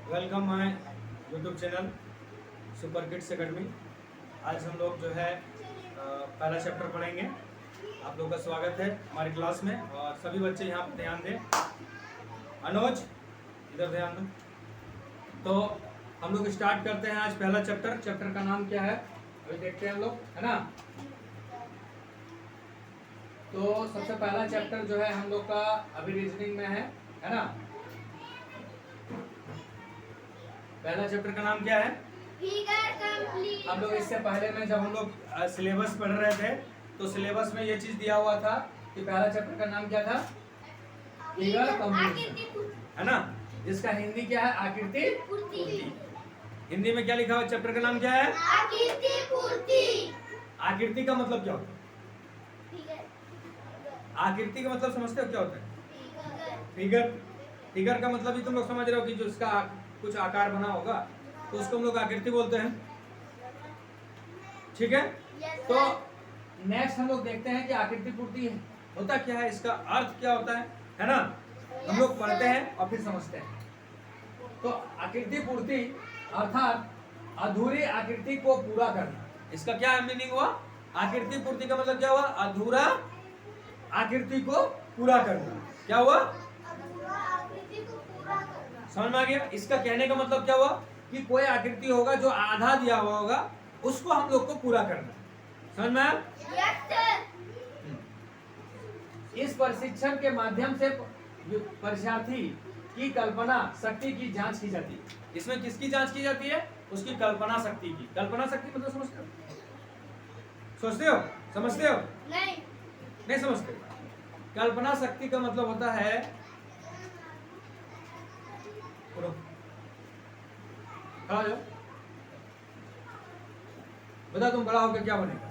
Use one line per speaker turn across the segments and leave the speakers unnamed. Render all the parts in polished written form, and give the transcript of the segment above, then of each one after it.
Welcome my YouTube channel super kids academy. आज हम लोग जो है पहला चैप्टर पढ़ेंगे। आप लोगों का स्वागत है हमारी क्लास में और सभी बच्चे यहाँ पर ध्यान दें। अनुज इधर ध्यान दो। तो हम लोग स्टार्ट करते हैं आज पहला चैप्टर। चैप्टर का नाम क्या है अभी देखते हैं हम लोग, है ना। तो सबसे पहला चैप्टर जो है हम लोग का अभी रीजनिंग में है ना। पहला चैप्टर का नाम क्या है? हम लोग इससे पहले में जब हम लोग सिलेबस पढ़ रहे थे तो सिलेबस में ये चीज दिया हुआ था कि पहला चैप्टर का नाम क्या था? फिगर कंप्लीशन, है ना। जिसका हिंदी क्या है? आकृति पूर्ति। हिंदी में क्या लिखा हुआ? चैप्टर का नाम क्या है? आकृति पूर्ति। आकृति का मतलब क्या होता है? आकृति का मतलब समझते हो क्या होता है? फिगर। फिगर का मतलब ही तुम लोग समझ रहे हो कि जो उसका कुछ आकार बना होगा तो उसको हम लोग आकृति बोलते हैं, ठीक है। तो नेक्स्ट हम लोग देखते हैं कि आकृति पूर्ति होता क्या है, इसका अर्थ क्या होता है ना। हम लोग पढ़ते हैं और फिर समझते हैं। तो आकृति पूर्ति अर्थात अधूरी आकृति को पूरा करना। इसका क्या मीनिंग हुआ? आकृति पूर्ति का मतलब क्या हुआ? अधूरा आकृति को पूरा करना। क्या हुआ? समझ में आ गया? इसका कहने का मतलब क्या हुआ कि कोई आकृति होगा जो आधा दिया हुआ होगा उसको हम लोग को पूरा करना। समझ में आया? इस प्रशिक्षण के माध्यम से परीक्षार्थी की कल्पना शक्ति की जांच की जाती है। इसमें किसकी जांच की जाती है? उसकी कल्पना शक्ति की। कल्पना शक्ति मतलब समझते हो? सोचते हो? समझते हो? नहीं समझते। कल्पना शक्ति का मतलब होता है, खड़ा हो जाओ, बता तुम बड़ा होकर क्या बनेगा?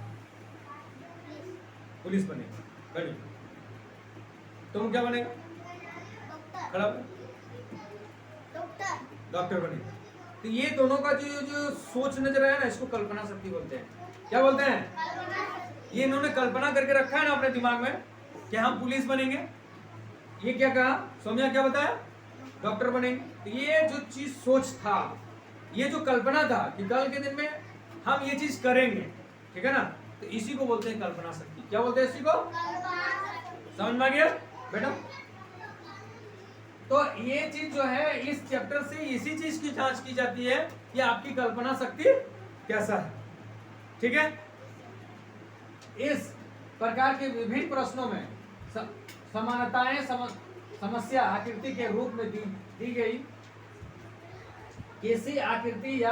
पुलिस बनेगा। खड़ी। तुम क्या बनेगा? खड़ा। डॉक्टर बनेगा। तो ये दोनों का जो सोच नजर आया ना, इसको कल्पना शक्ति बोलते हैं। क्या बोलते हैं? ये इन्होंने कल्पना करके रखा है ना अपने दिमाग में कि हम पुलिस बनेंगे। ये क्या कहा सौम्या? क्या बताया? डॉक्टर बनेंगे। तो ये जो चीज सोच था, ये जो कल्पना था कि कल के दिन में हम ये चीज करेंगे, ठीक है ना। तो इसी को बोलते हैं कल्पना शक्ति। क्या बोलते हैं इसी को? समझ में आ गया बेटा? तो ये चीज जो है इस चैप्टर से इसी चीज की जांच की जाती है कि आपकी कल्पना शक्ति कैसा है, ठीक है। इस प्रकार के विभिन्न प्रश्नों में समानताएं समस्या आकृति के रूप में दी गई किसी आकृति या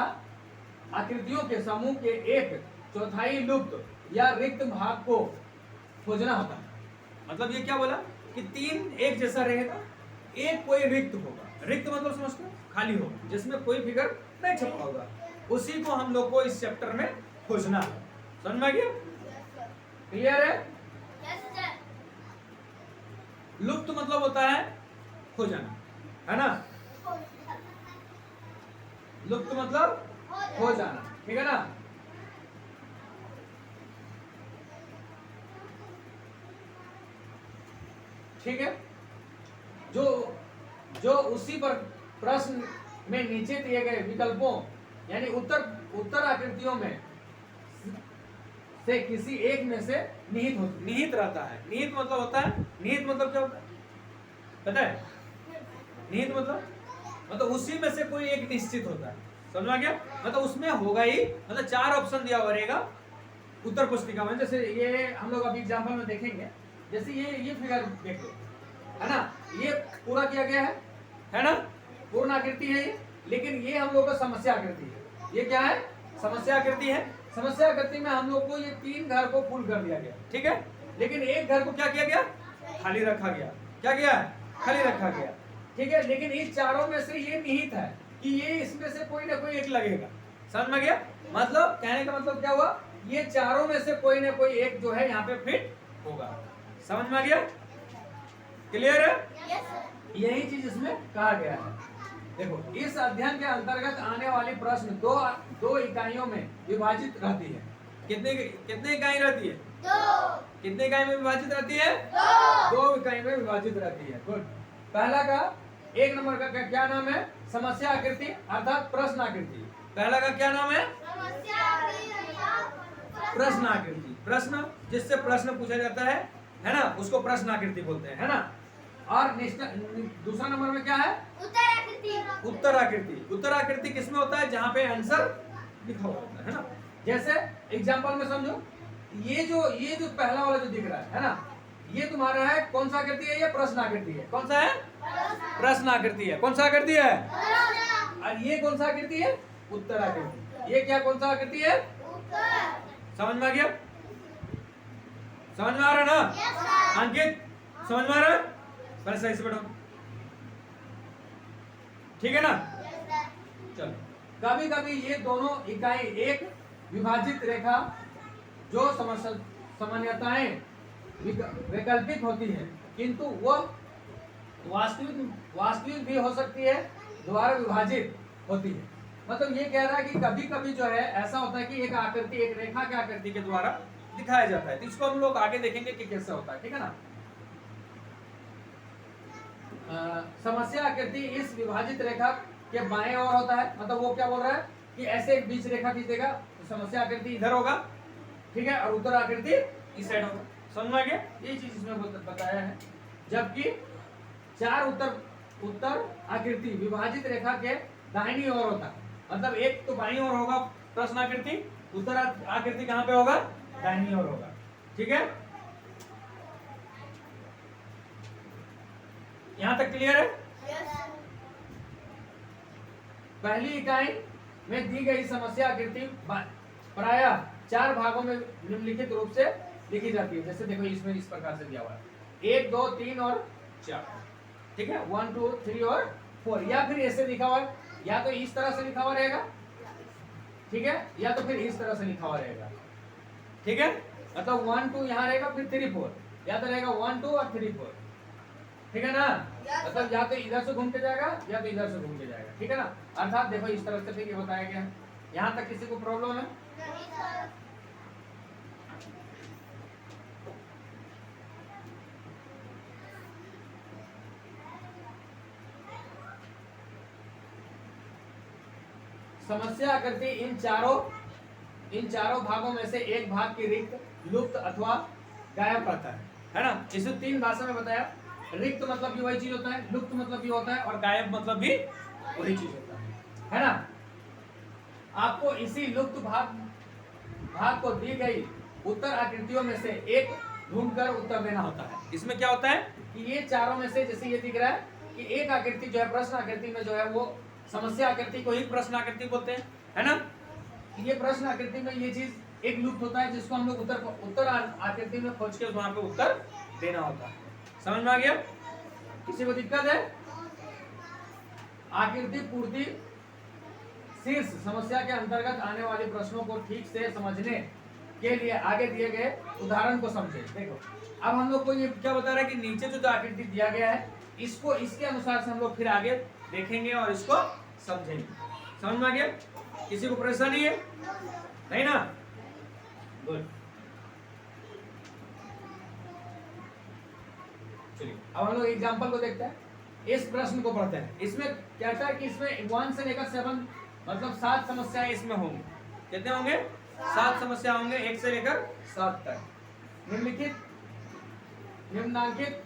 आकृतियों के समूह के एक चौथाई लुप्त या रिक्त भाग को खोजना होता है। मतलब ये क्या बोला कि तीन एक जैसा रहेगा, एक कोई रिक्त होगा। रिक्त मतलब समझते हो? खाली होगा, जिसमें कोई फिगर नहीं छपा होगा। उसी को हम लोग को इस चैप्टर में खोजना है। समझ में आ गया? क्लियर है? लुप्त मतलब होता है खो जाना, है ना। लुप्त मतलब खो जाना, ठीक है ना। ठीक है। जो उसी पर प्रश्न में नीचे दिए गए विकल्पों यानी उत्तर आकृतियों में से किसी एक में से निहित रहता है। निहित मतलब होता है, निहित मतलब क्या होता है पता है? निहित मतलब उसी में से कोई एक निश्चित होता है। समझ में आ गया? मतलब उसमें होगा ही, मतलब चार ऑप्शन दिया हुआ रहेगा उत्तर पुस्तिका में। जैसे ये हम लोग अभी एग्जाम्पल में देखेंगे। जैसे ये फिगर देख लो, है ना। ये पूरा किया गया है ना, पूर्ण आकृति है ये। लेकिन ये हम लोग का समस्या आकृति है। ये क्या है? समस्या आकृति है। समस्या आकृति में हम लोग को ये तीन घर को फुल कर दिया गया, ठीक है। लेकिन एक घर को क्या किया गया? खाली रखा गया। क्या किया? खाली रखा गया, ठीक है। लेकिन इस चारों में से ये निहित है कि ये इसमें से कोई ना कोई एक लगेगा। समझ में गया? मतलब कहने का मतलब क्या हुआ? ये चारों में से कोई ना कोई एक जो है यहाँ पे फिट होगा। समझ में आ गया? क्लियर है? यही चीज इसमें कहा गया है। देखो, इस अध्ययन के अंतर्गत आने वाली प्रश्न दो इकाइयों में विभाजित रहती है। कितने इकाई रहती है? कितने इकाई में विभाजित रहती है? दो इकाई में विभाजित रहती है। गुड। पहला का एक नंबर का क्या नाम है? समस्या आकृति अर्थात प्रश्न आकृति। पहला का क्या नाम है? प्रश्न आकृति। प्रश्न जिससे प्रश्न पूछा जाता है ना, उसको प्रश्न आकृति बोलते हैं, है ना। और दूसरा नंबर में क्या है? उत्तर आकृति। उत्तर आकृति। उत्तर आकृति किसमें होता है? जहां पे आंसर लिखा हुआ होता है ना। जैसे एग्जांपल में समझो, ये जो पहला वाला जो दिख रहा है ना, ये तुम्हारा है कौन सा आकृति है? ये प्रश्न आकृति है। कौन सा है? प्रश्न आकृति है। कौन सा आकृति है? और ये कौन सा आकृति है? उत्तर आकृति। ये क्या कौन सा आकृति है? समझ में आ गया? समझ में आ रहा ना? अंकित समझ में आ रहा है? पहले सही से बैठो, ठीक है ना। चलो, कभी कभी ये दोनों इकाई एक विभाजित रेखा जो सामान्यताएं वैकल्पिक होती है, किंतु वह वास्तविक भी हो सकती है, द्वारा विभाजित होती है। मतलब ये कह रहा है कि कभी कभी जो है ऐसा होता है कि एक आकृति, एक रेखा के आकृति के द्वारा दिखाया जाता है। तो इसको हम लोग आगे देखेंगे कि कैसे होता है, ठीक है ना। समस्या आकृति इस विभाजित रेखा के बाएं ओर होता है। मतलब वो क्या बोल रहा है कि ऐसे एक बीच रेखा खींच देगा तो समस्या आकृति इधर होगा, ठीक है, और उत्तर आकृति इस साइड होगा। समझ में आ गया? ये चीज इसमें बताया है। जबकि चार उत्तर आकृति विभाजित रेखा के दाहिनी ओर होता है। मतलब एक तो बाईं ओर होगा प्रश्न आकृति, उत्तर आकृति कहां पे होगा? दाहिनी ओर होगा, ठीक है। यहां तक क्लियर है? पहली इकाई में दी गई समस्या आकृति प्रायः चार भागों में निम्नलिखित रूप से लिखी जाती है। जैसे देखो इसमें इस प्रकार से दिया हुआ है 1, 2, 3 और 4, ठीक है, 1, 2, 3 और 4। या फिर ऐसे लिखा हुआ है, या तो इस तरह से लिखा हुआ रहेगा, ठीक है, या तो फिर इस तरह से लिखा हुआ रहेगा, ठीक है। मतलब 1, 2 यहाँ रहेगा, फिर 3, 4, या तो रहेगा 1, 2 और 3, 4, ठीक है ना। मतलब या तो इधर से घूम के जाएगा या तो इधर से घूम के जाएगा, ठीक है ना। अर्थात देखो इस तरह से ये बताया गया है। यहाँ तक किसी को प्रॉब्लम है? समस्या आकृति इन चारों भागों में से एक भाग की रिक्त, लुप्त अथवा गायब रहता है ना। इसे 3 भाषा में बताया। रिक्त मतलब भी वही चीज होता है, लुप्त मतलब भी होता है, और गायब मतलब भी वही चीज होता है ना। आपको इसी लुप्त भाग को दी गई उत्तर आकृतियों में से एक ढूंढकर उत्तर देना होता है। इसमें क्या होता है कि ये चारों में से, जैसे ये दिख रहा है कि एक आकृति जो है प्रश्न आकृति में जो है वो समस्या आकृति को ही प्रश्न आकृति बोलते हैं, है ना। ये प्रश्न आकृति में ये चीज एक लुप्त होता है, जिसको हम लोग उत्तर आकृति में खोज के वहां पे उत्तर देना होता है। समझ में आ गया? किसी को दिक्कत है? आकृति पूर्ति शीर्ष समस्या के अंतर्गत आने वाले प्रश्नों को ठीक से समझने के लिए आगे दिए गए उदाहरण को समझे। देखो अब हम लोग को ये क्या बता रहा है कि नीचे जो आकृति दिया गया है इसको इसके अनुसार से हम लोग फिर आगे देखेंगे और इसको समझेंगे। समझ में आ गया? किसी को परेशानी है? नहीं ना? गुड। चलिए अब हम लोग एग्जांपल को देखते हैं, इस प्रश्न को पढ़ते हैं। इसमें क्या कहता है कि इसमें 1 से लेकर 7 मतलब 7 समस्याएं इसमें होंगी। कितने होंगे? 7 समस्या होंगे, 1 से लेकर 7 तक। निम्नांकित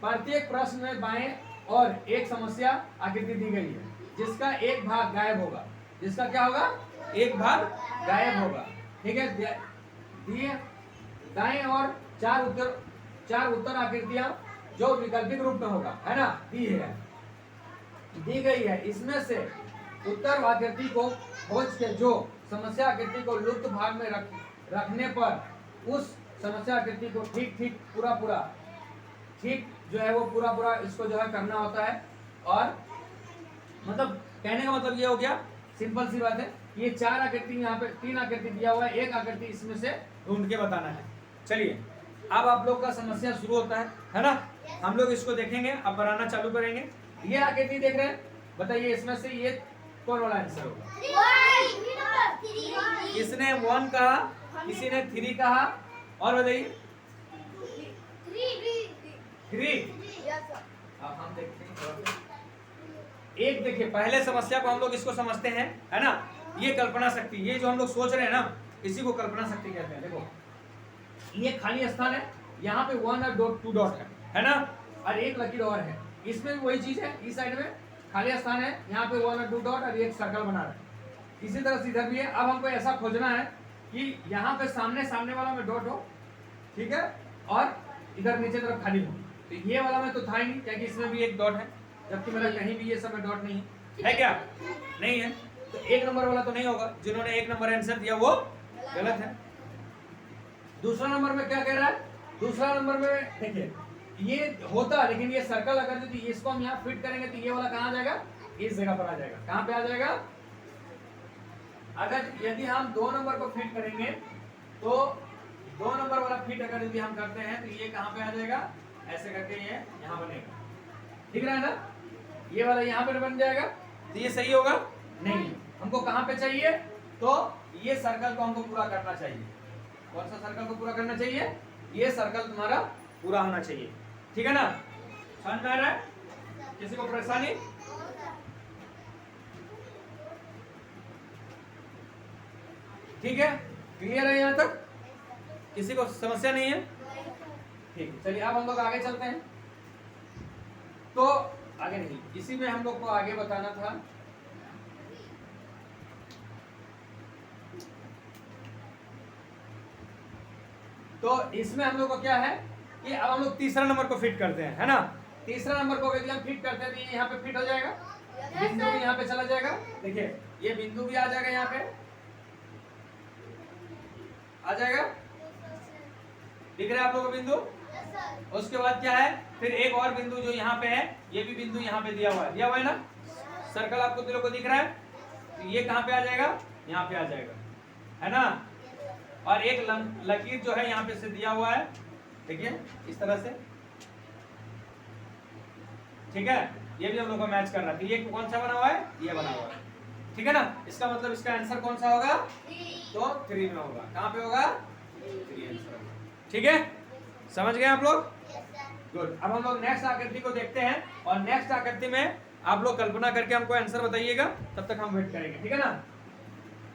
प्रत्येक प्रश्न में बाएं और एक समस्या आकृति दी गई है जिसका एक भाग गायब होगा। जिसका क्या होगा? एक भाग गायब होगा, ठीक है। दिए दाएं और चार उत्तर आकृतियां जो वैकल्पिक रूप में होगा, है ना, दी गई है। इसमें से उत्तर आकृति को खोज के जो समस्या आकृति को लुप्त भाग में रखने पर उस समस्या आकृति को ठीक पूरा ठीक जो है वो पूरा इसको जो है करना होता है। और मतलब कहने का मतलब ये हो गया, सिंपल सी बात है, ये 4 आकृति यहाँ पे 3 आकृति दिया हुआ है, एक आकृति इसमें से ढूंढ के बताना है। चलिए अब आप लोग का समस्या शुरू होता है ना। हम लोग इसको देखेंगे, अब बनाना चालू करेंगे। ये आकृति देख रहे हैं, बताइए इसमें से ये कौन वाला आंसर होगा? किसने 1 कहा, किसी ने 3 कहा, और बताइए 3। अब हम देखते हैं एक देखिए, पहले समस्या को हम लोग इसको समझते हैं, है ना। ये कल्पना शक्ति, ये जो हम लोग सोच रहे हैं ना, इसी को कल्पना शक्ति कहते हैं। देखो ये खाली स्थान है, यहाँ पे 1 और 2 डॉट है ना, और एक लकीर और है। इसमें भी वही चीज है, इस साइड में खाली स्थान है, यहाँ पे 1 और 2 डॉट और एक सर्कल बना रहा है। इसी तरह से इधर भी है। अब हमको ऐसा खोजना है कि यहाँ पे सामने सामने वाला में डॉट हो, ठीक है, और इधर नीचे तरफ खाली हो। तो ये वाला में तो था ही नहीं, क्योंकि इसमें भी एक डॉट है, जबकि मेरा कहीं भी ये सब में डॉट नहीं है क्या, नहीं है। तो 1 नंबर वाला तो नहीं होगा, जिन्होंने 1 नंबर आंसर दिया वो गलत है। दूसरा नंबर में क्या कह रहा है, दूसरा नंबर में देखिए ये होता, लेकिन ये सर्कल अगर यदि इसको हम यहाँ फिट करेंगे तो ये वाला कहाँ आ जाएगा, इस जगह पर आ जाएगा। कहाँ पे आ जाएगा, अगर यदि हम 2 नंबर को फिट करेंगे तो 2 नंबर वाला फिट अगर यदि हम करते हैं तो ये कहाँ पे आ जाएगा, ऐसे करके ये यहाँ बनेगा, ठीक है ना। ये वाला यहाँ पे बन जाएगा, तो ये सही होगा नहीं। हमको कहाँ पे चाहिए, तो ये सर्कल को हमको पूरा करना चाहिए। कौन सा सर्कल को पूरा करना चाहिए, ये सर्कल तुम्हारा पूरा होना चाहिए, ठीक है ना। समझ में आ रहा है, किसी को परेशानी, ठीक है, क्लियर है यहाँ तक, किसी को समस्या नहीं है, ठीक है। चलिए अब हम लोग आगे चलते हैं। तो आगे नहीं, इसी में हम लोग को आगे बताना था। तो इसमें हम लोग को क्या है कि अब हम लोग तीसरा नंबर को फिट करते हैं, है ना। तीसरा नंबर को यदि हम फिट करते हैं तो ये यहाँ पे फिट हो जाएगा, बिंदु भी यहाँ पे चला जाएगा। देखिए ये बिंदु भी आ जाएगा, यहाँ पे आ जाएगा, दिख रहा है आप लोगों को बिंदु। उसके बाद क्या है, फिर एक और बिंदु जो यहाँ पे है, ये भी बिंदु यहाँ पे दिया हुआ है ना। सर्कल आपको दिलों को दिख रहा है, तो ये कहाँ पे आ जाएगा, यहाँ पे आ जाएगा, है ना। और एक लकीर जो है यहाँ पे से दिया हुआ है, देखिए इस तरह से, ठीक है। ये भी हम लोग को मैच कर रहा है। तो ये कौन सा बना हुआ है, ये बना हुआ है, ठीक है ना। इसका मतलब इसका आंसर कौन सा होगा, तो 3 में होगा। कहाँ पे होगा, 3 आंसर होगा, ठीक है। समझ गए आप लोग, गुड। अब हम लोग नेक्स्ट आकृति को देखते हैं, और नेक्स्ट आकृति में आप लोग कल्पना करके हमको आंसर बताइएगा, तब तक हम वेट करेंगे, ठीक है ना।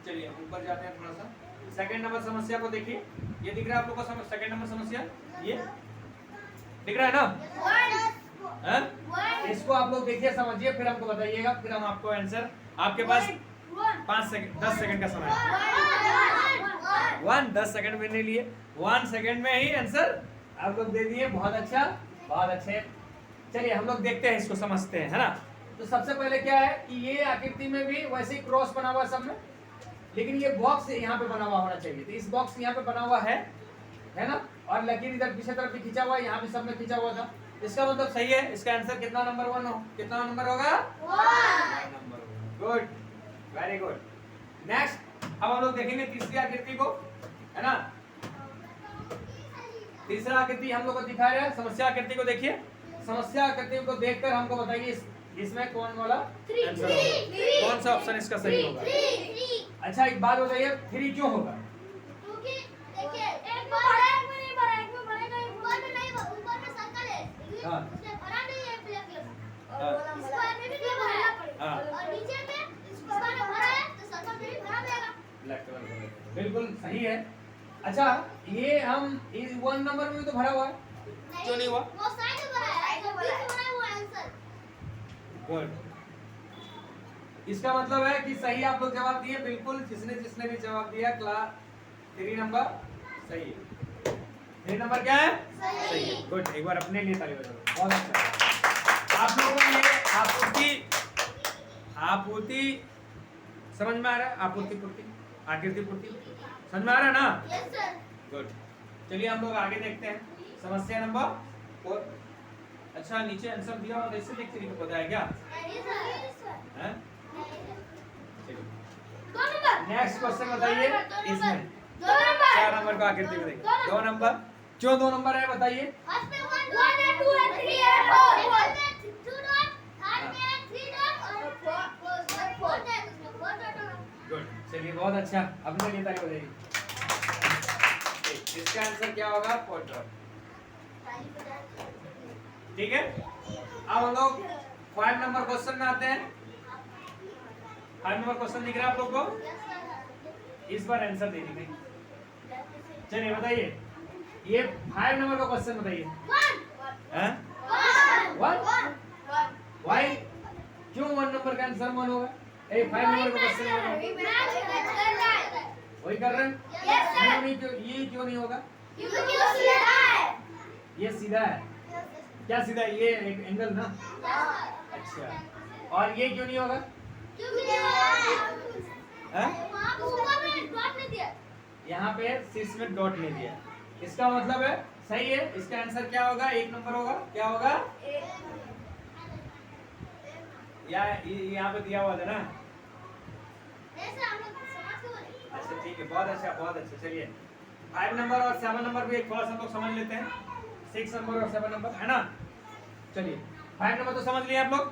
चलिए ऊपर जाते हैं थोड़ा सा। सेकंड नंबर समस्या को देखिए, ये दिख रहा है आप लोग को सेकंड नंबर समस्या, ये दिख रहा है ना, इसको आप लोग देखिए, समझिए, फिर हमको बताइएगा, फिर हम आपको आंसर, आपके पास 5 सेकंड 10 सेकंड का समय है। 10 सेकंड में नहीं लिए, 1 सेकंड में ही आंसर आप लोग दे दिए, बहुत अच्छा, बहुत अच्छे। चलिए हम लोग देखते हैं, इसको समझते हैं, है ना। तो सबसे पहले क्या है कि ये आकृति में भी वैसे ही क्रॉस बना हुआ सब में, लेकिन ये बॉक्स यहाँ पे बना हुआ होना चाहिए। तो इस बॉक्स यहाँ पे बना हुआ है ना, और लकीर इधर पीछे तरफ भी खींचा हुआ है, यहाँ भी सब में खींचा हुआ था। इसका मतलब सही है, इसका आंसर कितना नंबर 1 हो, कितना नंबर होगा, 1 नंबर होगा। Good, very good. नेक्स्ट अब हम लोग देखेंगे तीसरी आकृति को, है ना। तीसरा आकृति हम लोग को दिखा रहा है, समस्या आकृति को देखिए। समस्या आकृति को देखकर हमको बताइए इसमें कौन वाला आंसर होगा, कौन सा ऑप्शन इसका सही होगा। अच्छा एक बात बताइए, 3 क्यों होगा,
क्योंकि देखिए एक बार एक में नहीं भरा, एक में भरेगा, ऊपर में नहीं, ऊपर में सर्कल है,
हां
उसने भरा नहीं है प्लेन,
हां
इस बार में भी नहीं भरना पड़ेगा,
हां,
और नीचे में इस बार में भरा है तो सर्कल में भी भरा देगा।
ब्लैक कलर, बिल्कुल सही है। अच्छा ये हम इस 1 नंबर में भी तो भरा हुआ है, क्यों नहीं हुआ,
वो साइड में भरा है, तो बीच में हुआ आंसर।
गुड। इसका मतलब है कि सही आप लोग जवाब दिए, बिल्कुल। जिसने भी जवाब दिया क्लास 3 नंबर सही है। 3 नंबर क्या है, सही है। गुड, एक बार अपने लिए ताली बजाओ, बहुत अच्छा। आप लोगों ने आपूर्ति समझ में आ रहा है, आपूर्ति पूर्ति, आकृति पूर्ति समझ में आ रहा है ना,
यस सर।
गुड। चलिए हम लोग आगे देखते हैं, समस्या नंबर 4। अच्छा नीचे आंसर दिया और ऐसे लिख के पता है क्या,
नहीं सर,
हैं?
चलिए 2 नंबर।
नेक्स्ट क्वेश्चन बताइए, इसमें
2 नंबर,
4 नंबर का आकृति को देखिए। 2 नंबर क्यों 2 नंबर है बताइए,
फर्स्ट में 1 है, 2 है, 3 है, 4 है, 2 डॉट, थर्ड में है 3 डॉट, और 4 है, उसमें 4 डॉट।
गुड। चलिए बहुत अच्छा, अपने लिए ताली बजाइए। इसका आंसर क्या होगा, 4 डॉट, ठीक है। अब हम लोग 5 नंबर क्वेश्चन में आते हैं। 5 नंबर क्वेश्चन दिख रहा है आप लोग को? इस बार आंसर दे दी नहीं। चलिए बताइए, ये 5 नंबर का क्वेश्चन बताइए। हैं? 1? Why? क्यों 1 नंबर का आंसर 1 होगा? 5 नंबर का क्वेश्चन वही कर रहे हैं? क्यों नहीं, ये क्यों नहीं होगा? ये सीधा है। क्या सीधा है? ये एक एंगल ना। अच्छा, और ये क्यों नहीं होगा? यहाँ पे 6 में डॉट नहीं दिया, इसका मतलब है सही है। इसका आंसर क्या होगा? 1 नंबर होगा। क्या होगा? यहाँ पे दिया हुआ था ना। अच्छा ठीक है, बहुत अच्छा बहुत अच्छा। चलिए 5 नंबर और 7 नंबर भी एक थोड़ा सा लोग समझ लेते हैं। 6 नंबर और 7 नंबर है ना। चलिए 5 नंबर तो समझ लिए आप लोग।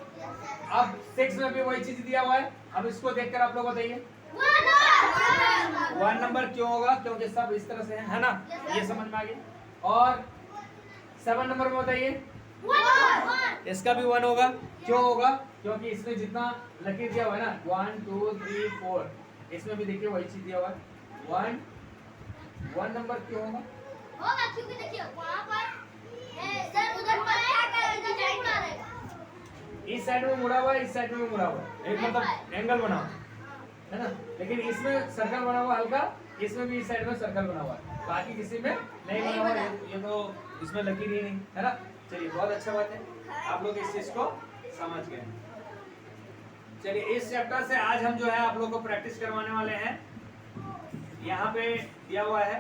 अब 6 में भी वही चीज दिया हुआ है। अब इसको देखकर आप लोग बताइए 1 नंबर क्यों होगा? क्योंकि सब इस तरह से है ना, ये समझ में आ गया। और 7 नंबर में बताइए, इसका भी 1 होगा। क्यों होगा? क्योंकि इसमें जितना लकीर दिया हुआ है ना, 1 2 3 4, इसमें भी देखिए वही चीज दिया हुआ है। 1 नंबर क्यों होगा?
क्योंकि देखिए वहाँ पर उधर
इस साइड में मुड़ा हुआ है, इस साइड में मुड़ा हुआ है, एक मतलब एंगल बना हुआ है ना। लेकिन इसमें सर्कल बना हुआ हल्का, इसमें भी इस साइड में सर्कल बना हुआ है, बाकी किसी में नहीं बना हुआ। ये तो इसमें लकीर ही नहीं है ना। चलिए बहुत अच्छा बात है, आप लोग इस चीज को समझ गए। चलिए इस चैप्टर से आज हम जो है आप लोग को प्रैक्टिस करवाने वाले हैं। यहाँ पे दिया हुआ है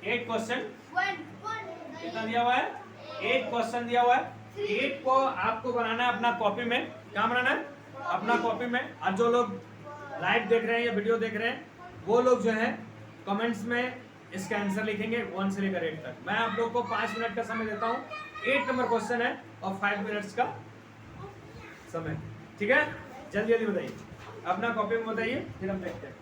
8 क्वेश्चन। कितना दिया हुआ है? 8 क्वेश्चन दिया हुआ है। 8 को आपको बनाना है अपना कॉपी में। कहाँ बनाना है? अपना कॉपी में। और जो लोग लाइव देख रहे हैं या वीडियो देख रहे हैं, वो लोग जो है कमेंट्स में इसका आंसर लिखेंगे 1 से लेकर 8 तक। मैं आप लोग को 5 मिनट का समय देता हूँ। 8 नंबर क्वेश्चन है और 5 मिनट्स का समय, ठीक है? जल्दी जल्दी बताइए, अपना कॉपी में बताइए, फिर हम देखते हैं।